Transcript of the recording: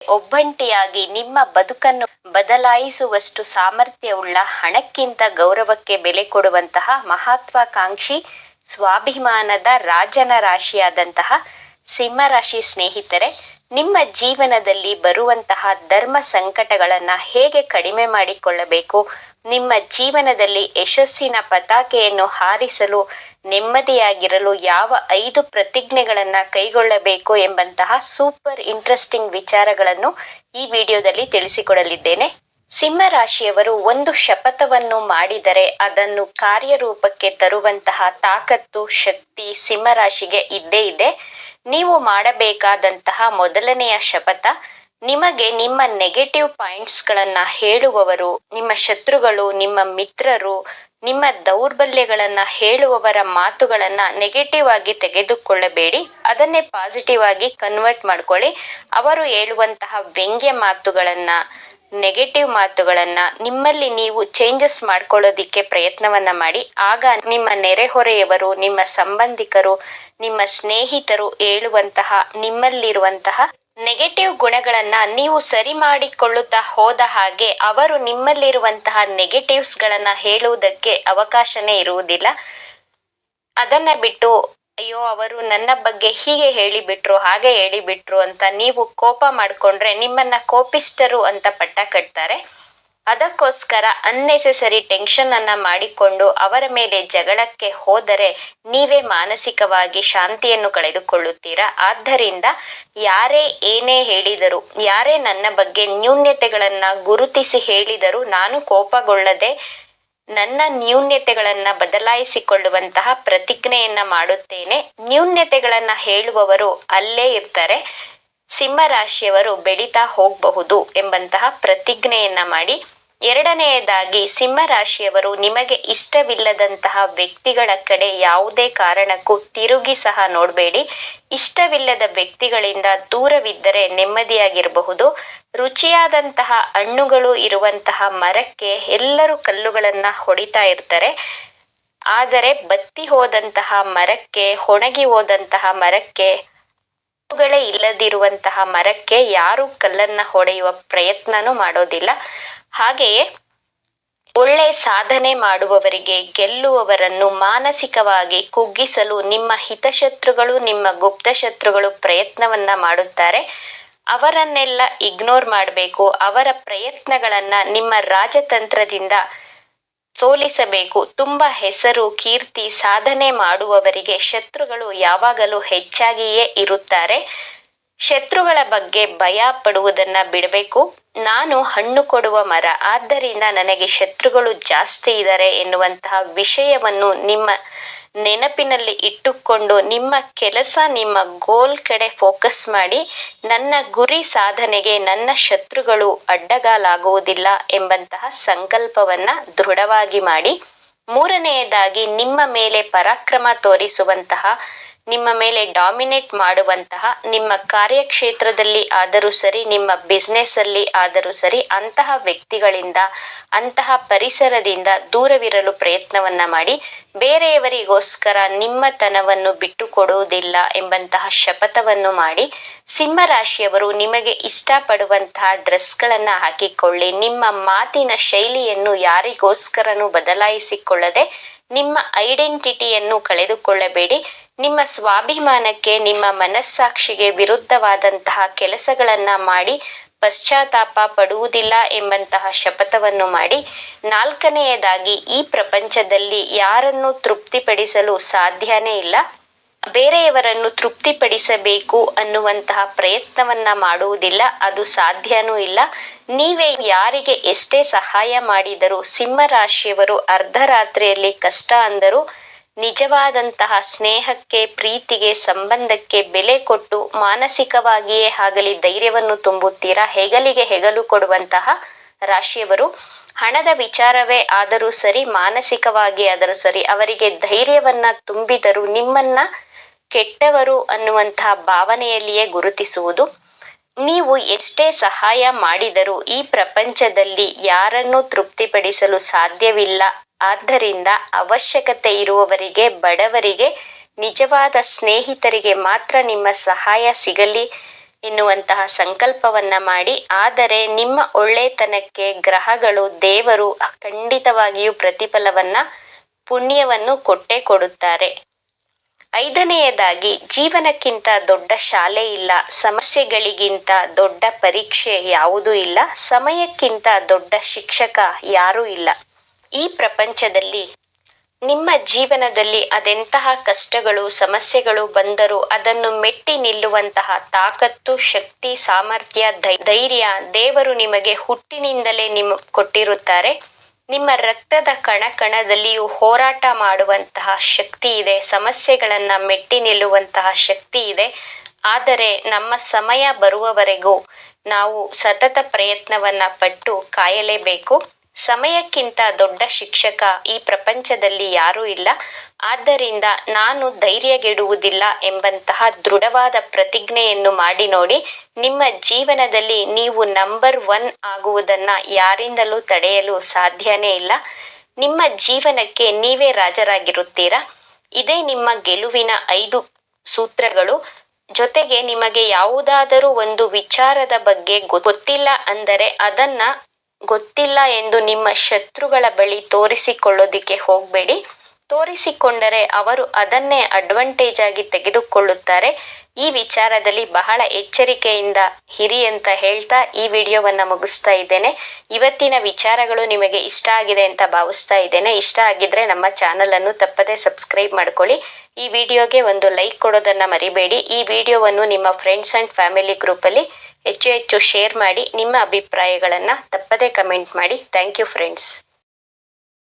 ಒಬ್ಬಂಟಿಯಾಗಿ ನಿಮ್ಮ ಬದುಕನ್ನು ಬದಲಾಯಿಸುವಷ್ಟು ಸಾಮರ್ಥ್ಯವುಳ್ಳ, ಹಣಕ್ಕಿಂತ ಗೌರವಕ್ಕೆ ಬೆಲೆ ಕೊಡುವಂತಹ ಮಹತ್ವಾಕಾಂಕ್ಷಿ ಸ್ವಾಭಿಮಾನದ ರಾಜನ ರಾಶಿಯಾದಂತಹ ಸಿಂಹರಾಶಿ ಸ್ನೇಹಿತರೆ, ನಿಮ್ಮ ಜೀವನದಲ್ಲಿ ಬರುವಂತಹ ಧರ್ಮ ಸಂಕಟಗಳನ್ನು ಹೇಗೆ ಕಡಿಮೆ ಮಾಡಿಕೊಳ್ಳಬೇಕು, ನಿಮ್ಮ ಜೀವನದಲ್ಲಿ ಯಶಸ್ಸಿನ ಪತಾಕೆಯನ್ನು ಹಾರಿಸಲು ನೆಮ್ಮದಿಯಾಗಿರಲು ಯಾವ 5 ಪ್ರತಿಜ್ಞೆಗಳನ್ನು ಕೈಗೊಳ್ಳಬೇಕು ಎಂಬಂತಹ ಸೂಪರ್ ಇಂಟ್ರೆಸ್ಟಿಂಗ್ ವಿಚಾರಗಳನ್ನು ಈ ವಿಡಿಯೋದಲ್ಲಿ ತಿಳಿಸಿಕೊಡಲಿದ್ದೇನೆ. ಸಿಂಹರಾಶಿಯವರು ಒಂದು ಶಪಥವನ್ನು ಮಾಡಿದರೆ ಅದನ್ನು ಕಾರ್ಯರೂಪಕ್ಕೆ ತರುವಂತಹ ತಾಕತ್ತು, ಶಕ್ತಿ ಸಿಂಹರಾಶಿಗೆ ಇದ್ದೇ ಇದೆ. ನೀವು ಮಾಡಬೇಕಾದಂತಹ ಮೊದಲನೆಯ ಶಪಥ, ನಿಮಗೆ ನಿಮ್ಮ ನೆಗೆಟಿವ್ ಪಾಯಿಂಟ್ಸ್ಗಳನ್ನು ಹೇಳುವವರು, ನಿಮ್ಮ ಶತ್ರುಗಳು, ನಿಮ್ಮ ಮಿತ್ರರು, ನಿಮ್ಮ ದೌರ್ಬಲ್ಯಗಳನ್ನು ಹೇಳುವವರ ಮಾತುಗಳನ್ನು ನೆಗೆಟಿವ್ ಆಗಿ ತೆಗೆದುಕೊಳ್ಳಬೇಡಿ. ಅದನ್ನೇ ಪಾಸಿಟಿವ್ ಆಗಿ ಕನ್ವರ್ಟ್ ಮಾಡ್ಕೊಳ್ಳಿ. ಅವರು ಹೇಳುವಂತಹ ವ್ಯಂಗ್ಯ ಮಾತುಗಳನ್ನು, ನೆಗೆಟಿವ್ ಮಾತುಗಳನ್ನು ನಿಮ್ಮಲ್ಲಿ ನೀವು ಚೇಂಜಸ್ ಮಾಡ್ಕೊಳ್ಳೋದಿಕ್ಕೆ ಪ್ರಯತ್ನವನ್ನ ಮಾಡಿ. ಆಗ ನಿಮ್ಮ ನೆರೆಹೊರೆಯವರು, ನಿಮ್ಮ ಸಂಬಂಧಿಕರು, ನಿಮ್ಮ ಸ್ನೇಹಿತರು ಹೇಳುವಂತಹ ನಿಮ್ಮಲ್ಲಿರುವಂತಹ ನೆಗೆಟಿವ್ ಗುಣಗಳನ್ನ ನೀವು ಸರಿ ಮಾಡಿಕೊಳ್ಳುತ್ತಾ ಹೋದ ಹಾಗೆ ಅವರು ನಿಮ್ಮಲ್ಲಿರುವಂತಹ ನೆಗೆಟಿವ್ಸ್ಗಳನ್ನ ಹೇಳುವುದಕ್ಕೆ ಅವಕಾಶನೇ ಇರುವುದಿಲ್ಲ. ಅದನ್ನ ಬಿಟ್ಟು ಅಯ್ಯೋ ಅವರು ನನ್ನ ಬಗ್ಗೆ ಹೀಗೆ ಹೇಳಿಬಿಟ್ರು, ಹಾಗೆ ಹೇಳಿಬಿಟ್ರು ಅಂತ ನೀವು ಕೋಪ ಮಾಡಿಕೊಂಡ್ರೆ ನಿಮ್ಮನ್ನ ಕೋಪಿಸ್ಟರು ಅಂತ ಪಟ್ಟ ಕಟ್ತಾರೆ. ಅದಕ್ಕೋಸ್ಕರ ಅನ್ನೆಸೆಸರಿ ಟೆನ್ಷನ್ ಅನ್ನ ಮಾಡಿಕೊಂಡು ಅವರ ಮೇಲೆ ಜಗಳಕ್ಕೆ ಹೋದರೆ ನೀವೇ ಮಾನಸಿಕವಾಗಿ ಶಾಂತಿಯನ್ನು ಕಳೆದುಕೊಳ್ಳುತ್ತೀರಾ. ಆದ್ದರಿಂದ ಯಾರೇ ಏನೇ ಹೇಳಿದರು, ಯಾರೇ ನನ್ನ ಬಗ್ಗೆ ನ್ಯೂನ್ಯತೆಗಳನ್ನ ಗುರುತಿಸಿ ಹೇಳಿದರು, ನಾನು ಕೋಪಗೊಳ್ಳದೆ ನನ್ನ ನ್ಯೂನ್ಯತೆಗಳನ್ನ ಬದಲಾಯಿಸಿಕೊಳ್ಳುವಂತಹ ಪ್ರತಿಜ್ಞೆಯನ್ನ ಮಾಡುತ್ತೇನೆ. ನ್ಯೂನ್ಯತೆಗಳನ್ನ ಹೇಳುವವರು ಅಲ್ಲೇ ಇರ್ತಾರೆ, ಸಿಂಹರಾಶಿಯವರು ಬೆಳೀತಾ ಹೋಗಬಹುದು ಎಂಬಂತಹ ಪ್ರತಿಜ್ಞೆಯನ್ನ ಮಾಡಿ. ಎರಡನೆಯದಾಗಿ, ಸಿಂಹರಾಶಿಯವರು ನಿಮಗೆ ಇಷ್ಟವಿಲ್ಲದಂತಹ ವ್ಯಕ್ತಿಗಳ ಕಡೆ ಯಾವುದೇ ಕಾರಣಕ್ಕೂ ತಿರುಗಿ ಸಹ ನೋಡಬೇಡಿ. ಇಷ್ಟವಿಲ್ಲದ ವ್ಯಕ್ತಿಗಳಿಂದ ದೂರವಿದ್ದರೆ ನೆಮ್ಮದಿಯಾಗಿರಬಹುದು. ರುಚಿಯಾದಂತಹ ಹಣ್ಣುಗಳು ಇರುವಂತಹ ಮರಕ್ಕೆ ಎಲ್ಲರೂ ಕಲ್ಲುಗಳನ್ನ ಹೊಡಿತಾ ಇರ್ತಾರೆ, ಆದರೆ ಬತ್ತಿ ಹೋದಂತಹ ಮರಕ್ಕೆ, ಒಣಗಿ ಹೋದಂತಹ ಮರಕ್ಕೆ, ಹಣ್ಣುಗಳೇ ಇಲ್ಲದಿರುವಂತಹ ಮರಕ್ಕೆ ಯಾರು ಕಲ್ಲನ್ನ ಹೊಡೆಯುವ ಪ್ರಯತ್ನನೂ ಮಾಡೋದಿಲ್ಲ. ಹಾಗೆಯೇ ಒಳ್ಳೆ ಸಾಧನೆ ಮಾಡುವವರಿಗೆ, ಗೆಲ್ಲುವವರನ್ನು ಮಾನಸಿಕವಾಗಿ ಕುಗ್ಗಿಸಲು ನಿಮ್ಮ ಹಿತಶತ್ರುಗಳು, ನಿಮ್ಮ ಗುಪ್ತಶತ್ರುಗಳು ಪ್ರಯತ್ನವನ್ನ ಮಾಡುತ್ತಾರೆ. ಅವರನ್ನೆಲ್ಲ ಇಗ್ನೋರ್ ಮಾಡಬೇಕು. ಅವರ ಪ್ರಯತ್ನಗಳನ್ನ ನಿಮ್ಮ ರಾಜತಂತ್ರದಿಂದ ಸೋಲಿಸಬೇಕು. ತುಂಬಾ ಹೆಸರು, ಕೀರ್ತಿ, ಸಾಧನೆ ಮಾಡುವವರಿಗೆ ಶತ್ರುಗಳು ಯಾವಾಗಲೂ ಹೆಚ್ಚಾಗಿಯೇ ಇರುತ್ತಾರೆ. ಶತ್ರುಗಳ ಬಗ್ಗೆ ಭಯ ಪಡುವುದನ್ನ ಬಿಡಬೇಕು. ನಾನು ಹಣ್ಣು ಕೊಡುವ ಮರ, ಆದ್ದರಿಂದ ನನಗೆ ಶತ್ರುಗಳು ಜಾಸ್ತಿ ಇದ್ದಾರೆ ಎನ್ನುವಂತಹ ವಿಷಯವನ್ನು ನಿಮ್ಮ ನೆನಪಿನಲ್ಲಿ ಇಟ್ಟುಕೊಂಡು ನಿಮ್ಮ ಕೆಲಸ, ನಿಮ್ಮ ಗೋಲ್ ಕಡೆ ಫೋಕಸ್ ಮಾಡಿ. ನನ್ನ ಗುರಿ ಸಾಧನೆಗೆ ನನ್ನ ಶತ್ರುಗಳು ಅಡ್ಡಗಾಲಾಗುವುದಿಲ್ಲ ಎಂಬಂತಹ ಸಂಕಲ್ಪವನ್ನ ದೃಢವಾಗಿ ಮಾಡಿ. ಮೂರನೆಯದಾಗಿ, ನಿಮ್ಮ ಮೇಲೆ ಪರಾಕ್ರಮ ತೋರಿಸುವಂತಹ, ನಿಮ್ಮ ಮೇಲೆ ಡಾಮಿನೇಟ್ ಮಾಡುವಂತಹ, ನಿಮ್ಮ ಕಾರ್ಯಕ್ಷೇತ್ರದಲ್ಲಿ ಆದರೂ ಸರಿ, ನಿಮ್ಮ ಬಿಸ್ನೆಸ್ ಅಲ್ಲಿ ಆದರೂ ಸರಿ, ಅಂತಹ ವ್ಯಕ್ತಿಗಳಿಂದ, ಅಂತಹ ಪರಿಸರದಿಂದ ದೂರವಿರಲು ಪ್ರಯತ್ನವನ್ನ ಮಾಡಿ. ಬೇರೆಯವರಿಗೋಸ್ಕರ ನಿಮ್ಮತನವನ್ನು ಬಿಟ್ಟು ಕೊಡುವುದಿಲ್ಲ ಎಂಬಂತಹ ಶಪಥವನ್ನು ಮಾಡಿ. ಸಿಂಹರಾಶಿಯವರು ನಿಮಗೆ ಇಷ್ಟಪಡುವಂತಹ ಡ್ರೆಸ್ಗಳನ್ನ ಹಾಕಿಕೊಳ್ಳಿ. ನಿಮ್ಮ ಮಾತಿನ ಶೈಲಿಯನ್ನು ಯಾರಿಗೋಸ್ಕರನೂ ಬದಲಾಯಿಸಿಕೊಳ್ಳದೆ ನಿಮ್ಮ ಐಡೆಂಟಿಟಿಯನ್ನು ಕಳೆದುಕೊಳ್ಳಬೇಡಿ. ನಿಮ್ಮ ಸ್ವಾಭಿಮಾನಕ್ಕೆ, ನಿಮ್ಮ ಮನಸ್ಸಾಕ್ಷಿಗೆ ವಿರುದ್ಧವಾದಂತಹ ಕೆಲಸಗಳನ್ನ ಮಾಡಿ ಪಶ್ಚಾತ್ತಾಪ ಪಡುವುದಿಲ್ಲ ಎಂಬಂತಹ ಶಪಥವನ್ನು ಮಾಡಿ. ನಾಲ್ಕನೆಯದಾಗಿ, ಈ ಪ್ರಪಂಚದಲ್ಲಿ ಯಾರನ್ನು ತೃಪ್ತಿಪಡಿಸಲು ಸಾಧ್ಯನೇ ಇಲ್ಲ. ಬೇರೆಯವರನ್ನು ತೃಪ್ತಿಪಡಿಸಬೇಕು ಅನ್ನುವಂತಹ ಪ್ರಯತ್ನವನ್ನ ಮಾಡುವುದಿಲ್ಲ, ಅದು ಸಾಧ್ಯನೂ ಇಲ್ಲ. ನೀವೇ ಯಾರಿಗೆ ಎಷ್ಟೇ ಸಹಾಯ ಮಾಡಿದರೂ, ಸಿಂಹರಾಶಿಯವರು ಅರ್ಧರಾತ್ರಿಯಲ್ಲಿ ಕಷ್ಟ ಅಂದರೂ ನಿಜವಾದಂತಹ ಸ್ನೇಹಕ್ಕೆ, ಪ್ರೀತಿಗೆ, ಸಂಬಂಧಕ್ಕೆ ಬೆಲೆ ಕೊಟ್ಟು ಮಾನಸಿಕವಾಗಿಯೇ ಆಗಲಿ ಧೈರ್ಯವನ್ನು ತುಂಬುತ್ತೀರಾ. ಹೆಗಲಿಗೆ ಹೆಗಲು ಕೊಡುವಂತಹ ರಾಶಿಯವರು. ಹಣದ ವಿಚಾರವೇ ಆದರೂ ಸರಿ, ಮಾನಸಿಕವಾಗಿ ಆದರೂ ಸರಿ, ಅವರಿಗೆ ಧೈರ್ಯವನ್ನ ತುಂಬಿದರು ನಿಮ್ಮನ್ನ ಕೆಟ್ಟವರು ಅನ್ನುವಂತಹ ಭಾವನೆಯಲ್ಲಿಯೇ ಗುರುತಿಸುವುದು. ನೀವು ಎಷ್ಟೇ ಸಹಾಯ ಮಾಡಿದರೂ ಈ ಪ್ರಪಂಚದಲ್ಲಿ ಯಾರನ್ನೂ ತೃಪ್ತಿಪಡಿಸಲು ಸಾಧ್ಯವಿಲ್ಲ. ಆದ್ದರಿಂದ ಅವಶ್ಯಕತೆ ಇರುವವರಿಗೆ, ಬಡವರಿಗೆ, ನಿಜವಾದ ಸ್ನೇಹಿತರಿಗೆ ಮಾತ್ರ ನಿಮ್ಮ ಸಹಾಯ ಸಿಗಲಿ ಎನ್ನುವಂತಹ ಸಂಕಲ್ಪವನ್ನ ಮಾಡಿ. ಆದರೆ ನಿಮ್ಮ ಒಳ್ಳೆತನಕ್ಕೆ ಗ್ರಹಗಳು, ದೇವರು ಖಂಡಿತವಾಗಿಯೂ ಪ್ರತಿಫಲವನ್ನ, ಪುಣ್ಯವನ್ನು ಕೊಟ್ಟೇ ಕೊಡುತ್ತಾರೆ. ಐದನೆಯದಾಗಿ, ಜೀವನಕ್ಕಿಂತ ದೊಡ್ಡ ಶಾಲೆ ಇಲ್ಲ, ಸಮಸ್ಯೆಗಳಿಗಿಂತ ದೊಡ್ಡ ಪರೀಕ್ಷೆ ಯಾವುದೂ ಇಲ್ಲ, ಸಮಯಕ್ಕಿಂತ ದೊಡ್ಡ ಶಿಕ್ಷಕ ಯಾರೂ ಇಲ್ಲ. ಈ ಪ್ರಪಂಚದಲ್ಲಿ ನಿಮ್ಮ ಜೀವನದಲ್ಲಿ ಅದೆಂತಹ ಕಷ್ಟಗಳು, ಸಮಸ್ಯೆಗಳು ಬಂದರೂ ಅದನ್ನು ಮೆಟ್ಟಿ ನಿಲ್ಲುವಂತಹ ತಾಕತ್ತು, ಶಕ್ತಿ, ಸಾಮರ್ಥ್ಯ, ಧೈರ್ಯ ದೇವರು ನಿಮಗೆ ಹುಟ್ಟಿನಿಂದಲೇ ಕೊಟ್ಟಿರುತ್ತಾರೆ. ನಿಮ್ಮ ರಕ್ತದ ಕಣ ಕಣದಲ್ಲಿಯೂ ಹೋರಾಟ ಮಾಡುವಂತಹ ಶಕ್ತಿ ಇದೆ, ಸಮಸ್ಯೆಗಳನ್ನ ಮೆಟ್ಟಿ ನಿಲ್ಲುವಂತಹ ಶಕ್ತಿ ಇದೆ. ಆದರೆ ನಮ್ಮ ಸಮಯ ಬರುವವರೆಗೂ ನಾವು ಸತತ ಪ್ರಯತ್ನವನ್ನ ಪಟ್ಟು ಕಾಯಲೇಬೇಕು. ಸಮಯಕ್ಕಿಂತ ದೊಡ್ಡ ಶಿಕ್ಷಕ ಈ ಪ್ರಪಂಚದಲ್ಲಿ ಯಾರೂ ಇಲ್ಲ. ಆದ್ದರಿಂದ ನಾನು ಧೈರ್ಯಗೆಡುವುದಿಲ್ಲ ಎಂಬಂತಹ ದೃಢವಾದ ಪ್ರತಿಜ್ಞೆಯನ್ನು ಮಾಡಿ ನೋಡಿ. ನಿಮ್ಮ ಜೀವನದಲ್ಲಿ ನೀವು ನಂಬರ್ 1 ಆಗುವುದನ್ನ ಯಾರಿಂದಲೂ ತಡೆಯಲು ಸಾಧ್ಯನೇ ಇಲ್ಲ. ನಿಮ್ಮ ಜೀವನಕ್ಕೆ ನೀವೇ ರಾಜರಾಗಿರುತ್ತೀರಾ. ಇದೇ ನಿಮ್ಮ ಗೆಲುವಿನ 5 ಸೂತ್ರಗಳು. ಜೊತೆಗೆ ನಿಮಗೆ ಯಾವುದಾದರೂ ಒಂದು ವಿಚಾರದ ಬಗ್ಗೆ ಗೊತ್ತಿಲ್ಲ ಅಂದರೆ ಅದನ್ನ ಗೊತ್ತಿಲ್ಲ ಎಂದು ನಿಮ್ಮ ಶತ್ರುಗಳ ಬಳಿ ತೋರಿಸಿಕೊಳ್ಳೋದಿಕ್ಕೆ ಹೋಗಬೇಡಿ. ತೋರಿಸಿಕೊಂಡರೆ ಅವರು ಅದನ್ನೇ ಅಡ್ವಾಂಟೇಜ್ ಆಗಿ ತೆಗೆದುಕೊಳ್ಳುತ್ತಾರೆ. ಈ ವಿಚಾರದಲ್ಲಿ ಬಹಳ ಎಚ್ಚರಿಕೆಯಿಂದ ಇರಿ ಅಂತ ಹೇಳ್ತಾ ಈ ವಿಡಿಯೋವನ್ನ ಮುಗಿಸ್ತಾ ಇದ್ದೇನೆ. ಇವತ್ತಿನ ವಿಚಾರಗಳು ನಿಮಗೆ ಇಷ್ಟ ಆಗಿದೆ ಅಂತ ಭಾವಿಸ್ತಾ ಇದ್ದೇನೆ. ಇಷ್ಟ ಆಗಿದ್ರೆ ನಮ್ಮ ಚಾನಲ್ ಅನ್ನು ತಪ್ಪದೇ ಸಬ್ಸ್ಕ್ರೈಬ್ ಮಾಡ್ಕೊಳ್ಳಿ. ಈ ವಿಡಿಯೋಗೆ ಒಂದು ಲೈಕ್ ಕೊಡೋದನ್ನ ಮರಿಬೇಡಿ. ಈ ವಿಡಿಯೋವನ್ನು ನಿಮ್ಮ ಫ್ರೆಂಡ್ಸ್ ಅಂಡ್ ಫ್ಯಾಮಿಲಿ ಗ್ರೂಪಲ್ಲಿ ಹೆಚ್ಚು ಶೇರ್ ಮಾಡಿ. ನಿಮ್ಮ ಅಭಿಪ್ರಾಯಗಳನ್ನು ತಪ್ಪದೇ ಕಮೆಂಟ್ ಮಾಡಿ. Thank you friends.